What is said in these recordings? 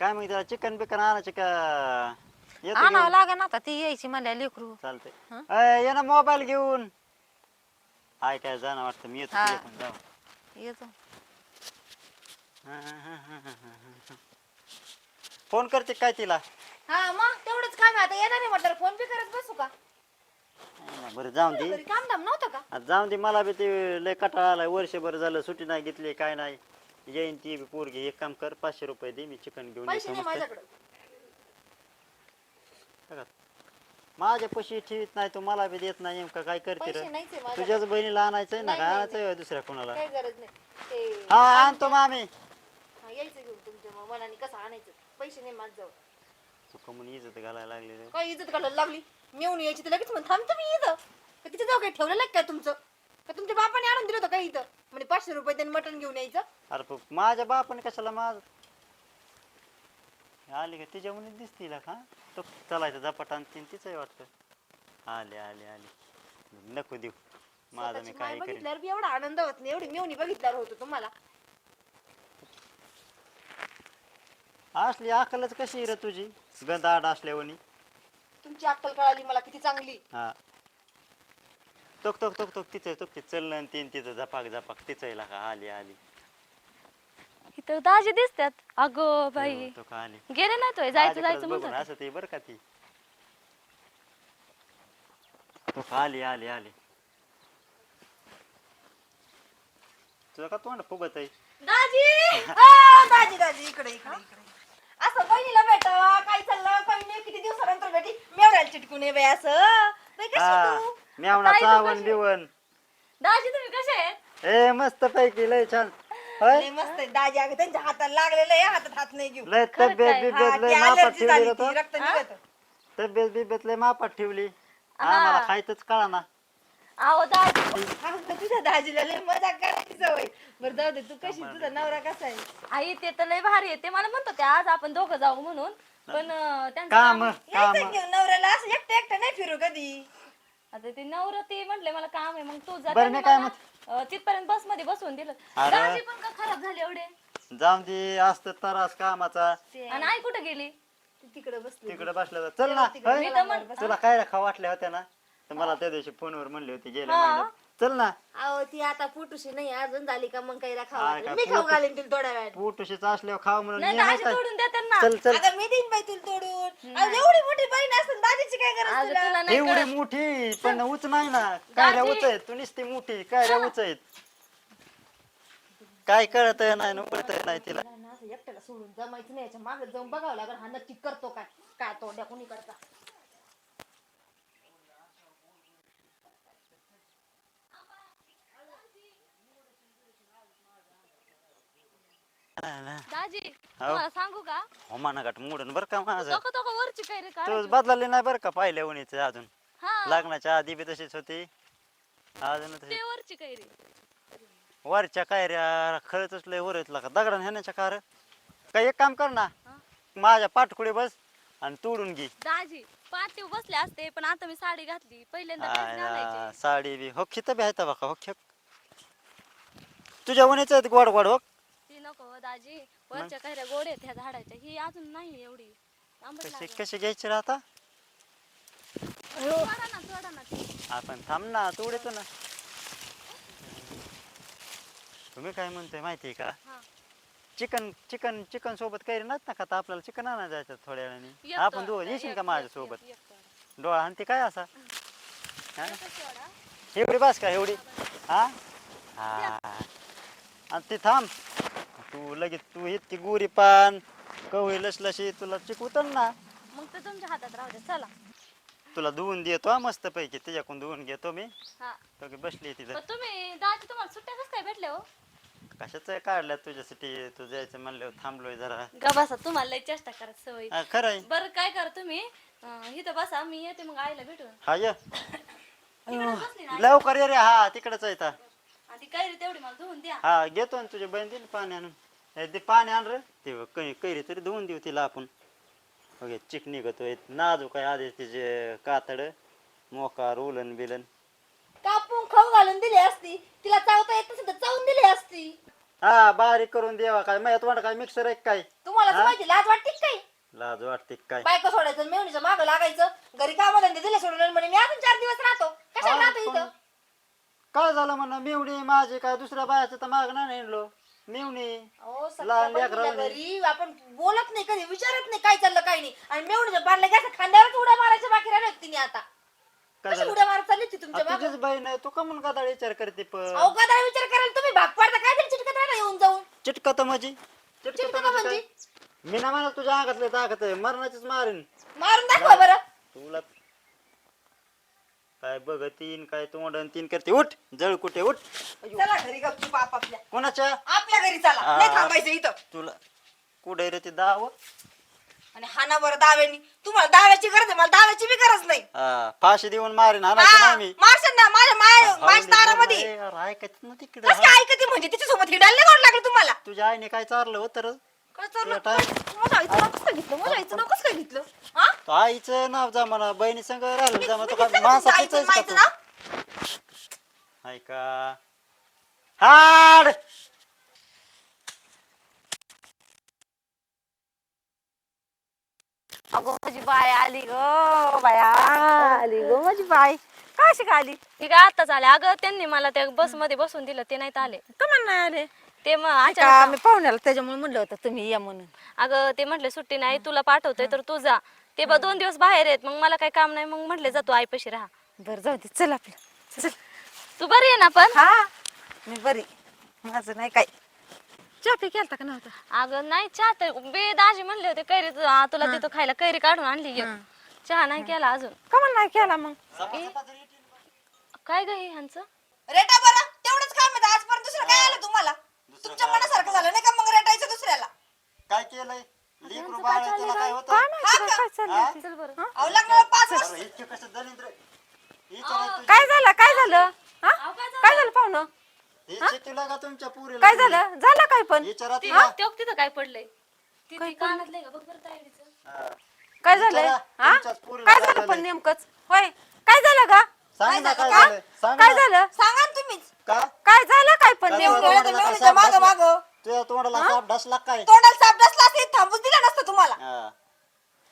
काय मग त्याला चिकन बिकन आणायचे का? येतो आणावं घेऊन. लागेल ना आता ती यायची मला लेकरू. चालतंय. हं? ये ना मोबाईल घेऊन. हाय काय जाणं वाटतं मी येतो हा तुझ्या पण जाऊ. येतो. फोन करते काय तिला? हा मग तेवढंच काम आहे आता. येणार आहे म्हटलं फोन पे करत बसू का? बरं जाऊन दे. घरी काम धाम नव्हतं का? आता जाऊन दे मला बी ते लय कटाळा आलाय. वर्षभर झालं सुट्टी नाही घेतली काय नाही. येईन ती बी पोरगी. एक काम कर 500 रुपये दे मी चिकन घेऊन पैसे येतो नाही मस्त. माझ्याकडे. माझ्या पैसे ठेवीत नाही तू मला बी देत नाही नेमकं काय करते रे? पैसे नाहीच आहे माझ्याकडे. तुझ्याच बहिणीला आणायचंय ना नाही, का नाही, आणायचंय होय दुसऱ्या कोणाला? काही गरज नाही. ते हा आणतो मामी. हा, यायचं घेऊन तुमच्या मनाने कसं आणायचं. पैसे नाही माझ्याजवळ. तू कमून इज्जत घालायला लागली रे. काय इज्जत घालायला लागली? मेवून यायची तर लगेच म्हणून थांबतो मी इथं. का तिथे जाऊ काय ठेवलेलं आहे काय तुमचं? का तुमच्या बापाने आणून दिलं होतं काय इथं? म्हणजे 500 रुपये त्यांनी मटण घेऊन यायचं. अरे माझ्या बापाने कशाला माझ आली का तिच्या मुली दिसतील का? तो चालायचं झपाट आणतीन तिचंही वाटतं. आले आले आले नको देऊ माझं मी स्वतःची माय काही करीन. बघितल्यावर बी एवढा आनंद होत नाही. एवढी मेवणी बघितल्यावर होतो तुम्हाला. असली अक्कलच कशी रे तुझी गंधाड असल्यावानी. तुमची अक्कल कळाली मला किती चांगली. हा तोक तोक तोक तोक तिचं तोक चललं तीन तिचं झपाक झपाक तिचं का आली आली. इथं दाजी दिसतात. अगं बाई तो का आली गेले नाही तो जायचं जायचं म्हणत बघून होते. असं ते बरं का ती. तो का आली आली आली. तुझं का तोंड फुगत आहे? दाजी दाजी दाजी इकडे इकडे इकडे. असं बहिणीला भेटावा काय चाललं काही नाही. किती दिवसानंतर भेटी मेवण्याला चिटकून ये बाई असं. बाई कशी हा तू? मेवना ताई, तू चावण कशी? बिवण. दाजी तुम्ही कसे आहेत? ए मस्त पैकी लय छान. होय लय मस्त आहे दाजी. अगं त्यांच्या हाताला लागलेलं आहे. हातात हात नाही घेऊ. लय खरंच तब्येत काय? बिब्येत हा, लय ती मापात allergy ठेवली झाली रे ती, तो. रक्त निघत. तब्येत बिब्येत लय मापात ठेवली. हा. आम्हाला खायचंच कळा ना. अहो दाजी अगं तुझ्या दाजीला लय मजाक करायची सवय. बरं जाऊ दे तू कशी तुझा नवरा कसा आहे? आई ते तर लय भारी आहे. ते मला म्हणत होते आज आपण दोघं जाऊ म्हणून. पण त्यांचं काम काम- यायचं घेऊन नवऱ्याला असं एकटं एकटं नाही फिरू कधी. आता ते नवरा ते म्हटले मला काम आहे मग तू जा. बरं, मी काय त्यांनी तिथपर्यंत बस मध्ये बसवून दिलं. अरे. दाजी पण का खराब झाले एवढे? जाऊन दे असत त्रास कामाचा. आणि आई कुठे गेली? तिकडे बसली. तिकडे बसल्या चल ना. तिकडे होय? पलंगावर तुला काय खाऊ वाटल्या होत्या ना तर मला त्या दिवशी फोनवर म्हणली होती गेल्या हा. महिन्यात. चल ना. अहो ती आता पोटूशी नाही अजून झाली का मग काही काय खाऊ मी खाऊ पोट- घालीन तुला थोड्या वेळात. पोटुशीच असल्यावर खाऊ म्हणून नाही मी नाही दाजी काय. तोडून द्या त्यांना. चल चल. अगं मी देईन बाई तुला तोडून. अहो, एवढी मोठी बहीण असून दाजीची काय गरज आज तुला? तुला नाही एवढी कळत. मोठी पण उच नाही ना. कायऱ्या दाजी. उच आहेत तू नुसती मोठी कायऱ्या उच आहेत. काय कळत नाही न कळत नाही तिला. मला ना असं एकट्याला सोडून जमायचं नाही. याच्या मागे जाऊन बघावं लागेल हा नक्की करतो काय. काय तोंड्या कोणी करता. दाजी तुम्हाला सांगू का? हो मानाघाट मोडून बरं का माझं. तोका तोका वरची काय रे तू काढायची. बदलली नाही बरं का पाहिल्या उन्हीच अजून. हा लग्नाच्या आधी बी तशीच होती अजून तशी. ते वरची काय रे. वरच्या कायऱ्या खळतच लय वर येतला का दगडान ह्याच्या कार. काय एक काम कर ना हा? माझ्या पाठकुळे बस आणि तोडून घे. दाजी पाठीव बसले असते पण आता मी साडी घातली पहिल्यांदा ड्रेस घालायचे. साडी बी हो खित बी आहेत बघा हो खेक. तुझ्या उन्हीच गोड गोड हो. ती नको हो दाजी वरच्या काय गोड आहेत ह्या झाडाच्या ही अजून नाही एवढी आंबट कशी लागलं. कशी घ्यायची रे आता. तोडा ना ती. आपण थांब ना तोडतो ना. तुम्ही काय म्हणताय माहितीये का? हा. चिकन चिकन चिकन सोबत काही नाच ना खाता आपल्याला चिकन आणा जायचं थोड्या वेळाने. एक आपण तोडा, दोघं येशील एक- का माझ्या सोबत? एक तोडा. डोळा आणि ते काय असा हा? एकच तोडा. एवढी बस का एवढी हा हा आणि ती थांब तू लगेच तू इतकी गोरी पान कवळी लसलशी तुला चिकवतन ना. मग तर तुमच्या हातात राहू दे चला. तुला धुवून देतो मस्त पैकी त्याच्याकडून धुवून घेतो मी. हा तो की बसली तिथं. पण तुम्ही दाजी तुम्हाला सुट्ट्या कसं काय भेटल्या हो? कशाच काढल्या तुझ्यासाठी तू जायचं म्हणल्यावर थांबलोय जरा. गा बसा तुम्हाला लय चेष्टा करत सवय. हा खरं आहे. बरं काय करा तुम्ही इथं बसा मी येते मग आईला भेटून. हा ये तिकडेच बसली ना आई. लवकर ये रे हा तिकडच आहे आणि ती कैरी तेवढी मला धुवून द्या. हा घेतो ना तुझ्या बहीण दिली पाणी आणून. हे ते पाणी आण रे ते कैरी तरी धुवून देऊ तिला आपण. बघे चिक निघतोय नाजूक काय आधी तिचे कातड मोकार उलन बिलन. कापून खाऊ घालून दिली असती. तिला चावता येत नसेल तर चावून दिली असती. हा बारीक करून द्यावा काय माझ्या तोंड काय मिक्सर आहे काय तुम्हाला तर हा? माहिती लाज वाटते का काही लाज वाटते काय बायको सोडायचं मेवणीचं मागं लागायचं घरी काम धंदे दिले सोडून म्हणे मी अजून 4 दिवस राहतो कशाला हा, राहतो पण इथं काय झालं म्हणा मेवणी माझे काय दुसऱ्या बायाचं तर माग नाही नेलो मेवणी अहो, सख्या लहान बहिणीला लेकराला घरी आपण बोलत नाही कधी विचारत नाही काय चाललं काय नाही आणि मेवणीच्या बारल्या घ्यायचं खांद्यावरच उड्या मारायच्या बाकी राहिल्या होत्या तिने आता काय कशी झालं उड्या मारत चालली ती तुमच्या आ, मागं? तुझीच बहीण आहे तू का म्हणून गदाळ विचार करते पण अहो गदा विचार करायला तुम्ही भाग पाडता काय तरी चिटकत राहिला येऊन जाऊन चिटकत माझी चिटकत चिटकत म्हणजे म्हणजे? काय मी ना म्हणा तुझ्या अंगातले ताकद आहे मरणाचीच मारीन मारून दाखवा बरं तुला काय बघतीन काय तोंडन तीन करते उठ जळ कुठे उठ चला घरी गपचूप आपापल्या कोणाच्या आपल्या घरी चला हा. नाही थांबायचं इथं तुला कुठे रे ते दाव आणि हाना बरं दाव्यानी तुम्हाला दाव्याची गरज आहे मला दाव्याची बी गरज नाही फाशी देऊन मारीन हा नाही मी मारशन ना माझ्या दारामध्ये ऐकत ना तिकडे कसं काय ऐकते म्हणजे तिच्यासोबत हिडायला नाही गोड लागलं तुम्हाला तुझ्या आईने काय चारलं होतं काय चाललं? तुला time- माझ्या आईचं नाव कसं काय घेतलं माझ्या आईचं नाव कसं काय घेतलं हा तो आईचं नाव जमाना बहिणी संग राहिलं जमा तो तुम्ही काय घेतलं का माणसाचीच तुमच्या आहेस का आईचं तू नाव? ऐका हाड अगो माझी बाय आली ग बाया आली ग माझी बाय कशी काय आली ती काय आताच आले अगं त्यांनी मला त्या बस मध्ये बसून दिलं ते नाहीत आले कमान नाही आले ते मग का अचानक मी पाहुण्याला त्याच्यामुळे म्हणलं होतं तुम्ही या म्हणून अगं ते म्हटले सुट्टी नाही तुला पाठवतोय तर तू जा ते 2 दिवस बाहेर आहेत मग मला काही काम नाही मग म्हटले जा तू आईपाशी राहा बरं जाऊ दे चल आपलं चल तू बरी आहे ना पण हा मी बरी माझं नाही काय चहा पी केलता का नव्हता अगं नाही चहा तर बे दाजी म्हणले होते कैरी तुला देतो खायला कैरी काढून आणली एक. चहा नाही केला अजून कमान नाही केला मग काय ग हे ह्यांचं रेटा बरं तेवढंच काम आहे आजपर्यंत दुसरं काय आलं तुम्हाला तुमच्या मनासारखं झालं नाही का मग रेटायचं दुसऱ्याला काय केलंय लेकरू बाळ त्याला काय होतं काय माहिती हा? काय चाललंय चल बरं अहो लग्नाला 5 वर्ष अरे इतके कसं दलिंद्र विचारायचं काय झालं काय झालं हा काय झालं पाहुणं हे शिकवलं का तुमच्या पुरीला काय झालं झालं काय पण विचारा ती तिला तिथं काय पडलंय ती कानातलंय का बघ बरं तायडीचं. हा. काय झालंय विचारा, हा तुमच्याच पोरीला काय काय झालं पण झालंय? नेमकंच होय काय झालं का सांग ना काय का? झालं सांग काय ना. झालं सांगा ना तुम्हीच का काय झालं काय पण काय नेमकं तोंडाला तर काय मेवणीच्या साप मागं डसला? मागं तुझ्या तोंडाला साप डसला काय तोंडाला साप डसला असते थांबूच दिलं नसतं तुम्हाला हा.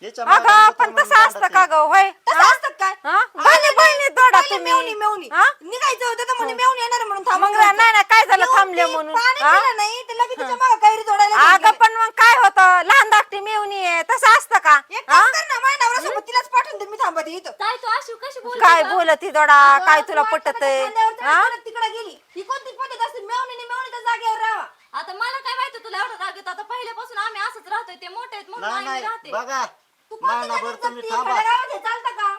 याच्या मागं अगं नको पण म्हणून तसं असतं भांडते. का ग होय तसं असतं काय बहिणी बहिणी तोडा तुम्ही मेवणी मेवणी निघायचं होतं तर म्हणे मेवणी येणार म्हणून थांबून नाही नाही काय झालं थांबले म्हणून नाही ते लगेच तिच्या मागं कैरी तोडायला अगं पण मग काय होतं लहान धाकटी मेवणी आहे तसं असतं का एक काम कर ना माझ्या नवऱ्यासोबत तिलाच पाठवून दे मी थांबते इथं काय तू अशी कशी बोल काय बोलत ही दोडा काय तुला पटत तिकडे गेली ही कोणती पद्धत असते मेवणीने मेवणीच्या जागेवर राहावा आता मला काय माहिती तुला एवढं राग येतो आता पहिल्यापासून आम्ही असंच राहतोय ते मोठे आहेत म्हणून नाही आम्ही नाही राहते बघा तू कोणती महिनाभर पद्धत तुम्ही जपती? थांबा खेडेगावात हे चालतं का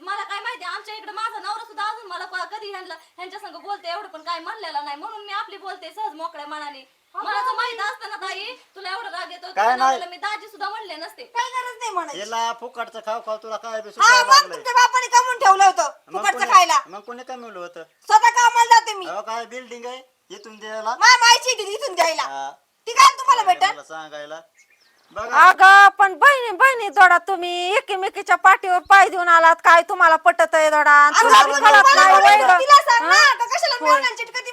मला काय माहिती आमच्या इकडे माझा नवरा सुद्धा अजून मला कधी ह्यांच्या संग बोलते एवढं पण काय म्हणलेलं नाही म्हणून मी आपली बोलते सहज मोकळ्या मनाने मला तर माहित असतं ना ताई तुला एवढं राग येतो काय तुझ्या नाही. नवऱ्याला मी दाजी सुद्धा म्हणले नसते काही गरज नाही म्हणायची याला फुकटचं खाऊ खाऊ तुला काय बी हा सुटायला मग लागलंय. तुमच्या बापाने कमवून ठेवलं होतं मग फुकटचं कोणी- खायला मग कोणी कमवलं होतं स्वतः कामाला जाते मी अहो काय बिल्डिंग आहे इथून द्यायला माझ्या मायची ती इथून द्यायला हा. ती काय तुम्हाला भेटेल मला सांगायला बघा अगं पण बहिणी बहिणी दोडा तुम्ही एकमेकीच्या पाठीवर पाय देऊन आलात काय तुम्हाला पटत आहे दोडा तुला बी कळत नाही वय ग.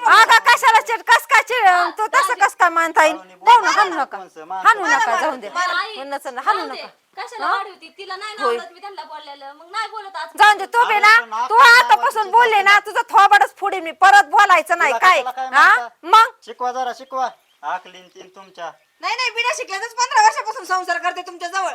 अगं कशाला चिट कस काय चिड तू तसं कस काय मानता येईल जाऊ ना हाणू नका हाणू नका जाऊन दे आई, हाणू जाऊ दे. नका कशाला वाढवती तिला नाही नावडत मी त्यांना बोललेलं मग नाही बोलत आज जाऊन दे तू बी ना तू आतापासून बोलले ना तुझं थोबडच पुढे मी परत बोलायचं नाही तुला काय कशाला काय हा म्हणता? मग शिकवा जरा शिकवा आकलीन तीन तुमच्या नाही नाही बिना शिकल्याच 15 वर्षापासून संसार करते तुमच्या जवळ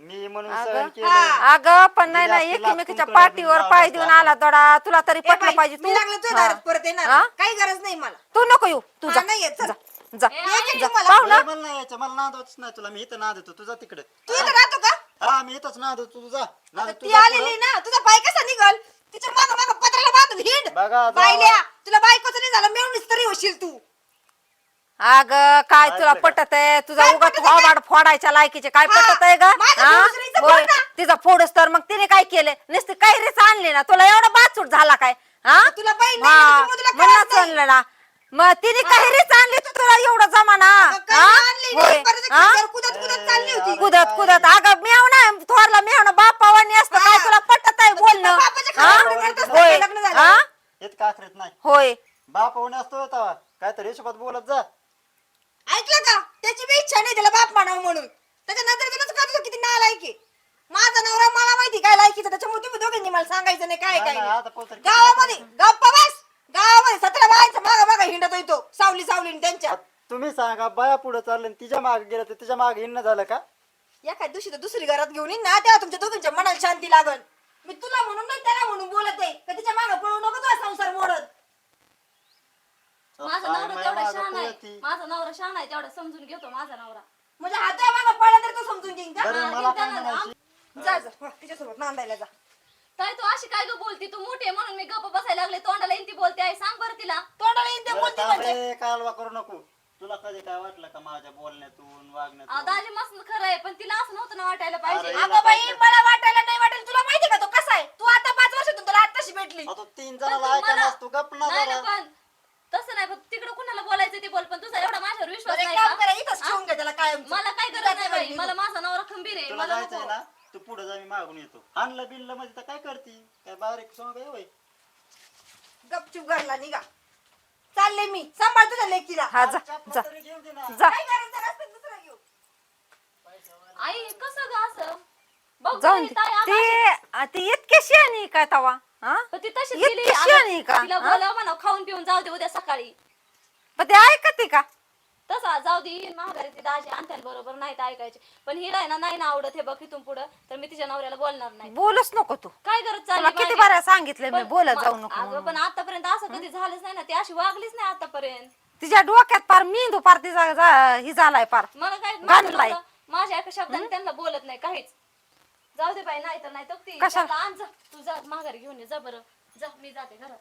मी म्हणून सहन केलं अगं पण नाही दिली नाही असती लाथ एकमेकीच्या तुमकडे पाठीवर बिन पाय लावलं देऊन असतं. आला दोडा तुला तरी पटलं पाहिजे मी लागलं तुझ्या दारात परत येणार हा? काही गरज नाही मला तू नको येऊ तू हा, जा नाही येत, चल. जा, जा यायचं जा. तुम्हाला? पाहू ना मला नाही यायचं मला नादवतच नाही तुला मी इथं नाद येतो तुझा तिकडे तू इथं राहतो का हा मी इथंच नाद येतो तुझा नाद ती आलेली ना तुझा बाय कसा निघल तिच्या माग माग पत्राला बांधून हिंड बघा जावा. बायल्या तुला बायकोच नाही झालं मेवणीच तरी होशील तू अग काय तुला ऐकलं का? पटत आहे तुझा काय उगाच पटत आहे? थोबाड फोडायच्या लायकीचे काय हा, पटत आहे ग माझं हा? दुसरीचं होय, फोड ना. तिचा फोडस तर मग तिने काय केले नुसती कैरीच आणली ना तुला एवढा बाचूट झाला काय हा तुला बहीण नाही, त्याच्यामुळे तुला कळत म्हणूनच नाही. आणलं ना मग तिने कैरीच आणली तर तुला एवढा जमाना अगं, हा? काही आणली नाही, होय, परत हा? खिंडार कुदत कुदत चालली होती कुदत कुदत अगं मेवणा थोरला मेवणा बापावानी असतं काय हा. तुला पटत आहे बोलणं बापाच्या हा? खाण्यावर करत असतं, होय लग्न झालं. हा? इतकं आखरीत नाही होय बाप होणे असतो तवा काय तर हिशोबात बोलत जा. ऐकलं का त्याची बी इच्छा नाही त्याला बाप म्हणावं म्हणून त्याच्या नजरेतूनच कळतो किती नालायक आहे. माझा नवरा मला माहिती काय लायकीचं त्याच्यामुळे तुम्ही दोघांनी मला सांगायचं नाही काय नाही, काय नाही, नाही. आता पोहोचल. गावामध्ये गप्प बस गावामध्ये 17 बायांचा माग माग हिंडत येतो सावली सावलीने त्यांच्या. तुम्ही सांगा बाया पुढे चालले तिच्या मागे गेलं तर तिच्या मागे हिंडणं झालं का? एखाद्या दिवशी तर दुसरी घरात घेऊन येईन ना तेव्हा तुमच्या दोघांच्या मनाला शांती लागल. मी तुला म्हणून नाही त्याला म्हणून बोलत आहे का तिच्या मागे पळू नको तुझा संसार मोडत. माझा काय नवरा माया तेवढा मागं शहाणा आहे पळती. माझा नवरा शहाणा आहे तेवढा समजून घेतो माझा नवरा म्हणजे हात मागे पळला तर तो समजून घेईन का? बरं मला काय म्हणायची जा जा हो, तिच्यासोबत नांदायला जा. ताई तू अशी काय ग बोलती तू मोठी आहे म्हणून मी गप्प बसायला लागले तोंडाला येईन ती बोलते आहे सांग बरं तिला तोंडाला येईन ते बरं, बोलती थांब म्हणजे. रे, कालवा करू नको. तुला कधी काय वाटलं का माझ्या बोलण्यातून वागण्यातून? दाजी मस्त खरं आहे पण तिला असं नव्हतं ना वाटायला पाहिजे अरे, अगं बाई मला वाटायला नाही वाटेल तुला माहिती का तो कसा आहे. तू आता 5 वर्षातून तुला आत्ताशी भेटली. आता 3 पण जणांना तू ऐकायला मला- असतो गप ना नाही ना जरा. पण तसं नाही पण तिकडे कुणाला बोलायचं ते बोल पण तुझा एवढा माझ्यावर विश्वास बरं, एक नाही काम का करा इथंच ठेवून घ्या त्याला कायम. मला काय गरज नाही बाई मला माझा नवरा खंबीर आहे तुला मला जायचंय नको. ना तू पुढे जा मी मागून येतो. आणलं बिनलं म्हणजे तर काय करती काय बारीक सोंग आहे होय? गपचूप घरला निघा. चालले मी सांभाळ तुझ्या लेकीला. हा जा चपला जा तरी घेऊ दे ना. जा काय करायचं नसतं दुसरं घेऊ. आई कसं ग असं बघ जाऊन गं, ताई, दे. आता ती इतकी शहाणी काय तवा हा पण ती तशीच इतकी गेली शहाणी का? तिला हा? बोलावं म्हणा खाऊन पिऊन जाऊ दे उद्या सकाळी पण ते ऐकते का? तसा जाऊ दे येईन महागारी ती दाजी आणत्यान बरोबर नाही तर ऐकायचे पण हिला आहे ना नाही ना आवडत हे बघ इथून पुढं तर मी तिच्या नवऱ्याला बोलणार नाही बोलूच नको तू. काय गरज तुला चालली किती माझी? बरं सांगितलं मी पण बोलत मा- जाऊ नको अगं म्हणून. पण आतापर्यंत असं कधी झालंच नाही ना ती अशी वागलीच नाही आतापर्यंत तिच्या डोक्यात पार मेंदू पार तिचा ही झालाय पार मला काय गाणलाय. माझ्या एका शब्दाने त्यांना बोलत नाही काहीच जाऊ दे बाई नाही तर नाही तर ती कशाला? त्यांना आण जा तू जा माघारी घेऊन ये जा बरं जा मी जाते घरात